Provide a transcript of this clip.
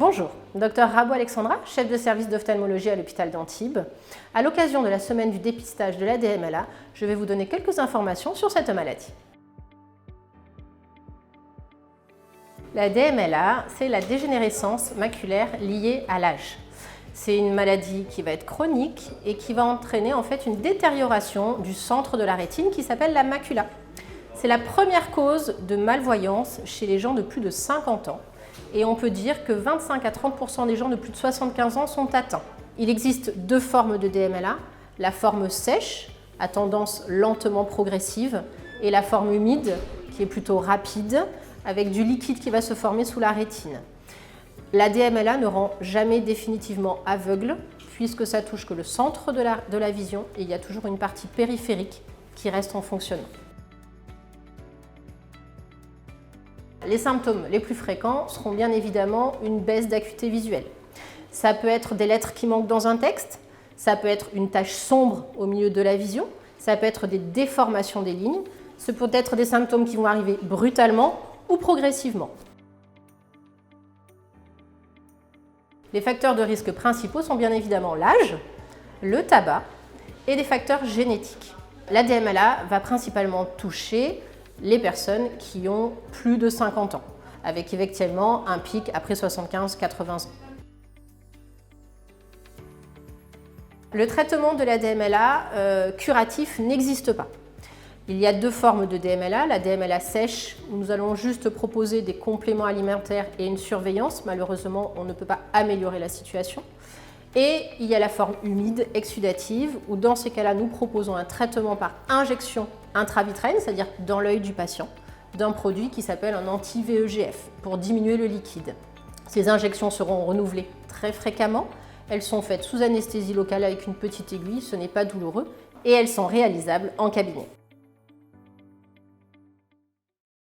Bonjour, Dr Rabo Alexandra, chef de service d'ophtalmologie à l'hôpital d'Antibes. À l'occasion de la semaine du dépistage de la DMLA, je vais vous donner quelques informations sur cette maladie. La DMLA, c'est la dégénérescence maculaire liée à l'âge. C'est une maladie qui va être chronique et qui va entraîner en fait une détérioration du centre de la rétine qui s'appelle la macula. C'est la première cause de malvoyance chez les gens de plus de 50 ans. Et on peut dire que 25 à 30% des gens de plus de 75 ans sont atteints. Il existe deux formes de DMLA, la forme sèche, à tendance lentement progressive, et la forme humide, qui est plutôt rapide, avec du liquide qui va se former sous la rétine. La DMLA ne rend jamais définitivement aveugle, puisque ça touche que le centre de la vision, et il y a toujours une partie périphérique qui reste en fonctionnement. Les symptômes les plus fréquents seront bien évidemment une baisse d'acuité visuelle. Ça peut être des lettres qui manquent dans un texte, ça peut être une tache sombre au milieu de la vision, ça peut être des déformations des lignes, ce peut être des symptômes qui vont arriver brutalement ou progressivement. Les facteurs de risque principaux sont bien évidemment l'âge, le tabac et des facteurs génétiques. La DMLA va principalement toucher les personnes qui ont plus de 50 ans, avec effectivement un pic après 75-80 ans. Le traitement de la DMLA curatif n'existe pas. Il y a deux formes de DMLA, la DMLA sèche, où nous allons juste proposer des compléments alimentaires et une surveillance. Malheureusement, on ne peut pas améliorer la situation. Et il y a la forme humide, exsudative, où dans ces cas-là, nous proposons un traitement par injection intravitréenne, c'est-à-dire dans l'œil du patient, d'un produit qui s'appelle un anti-VEGF pour diminuer le liquide. Ces injections seront renouvelées très fréquemment. Elles sont faites sous anesthésie locale avec une petite aiguille, ce n'est pas douloureux, et elles sont réalisables en cabinet.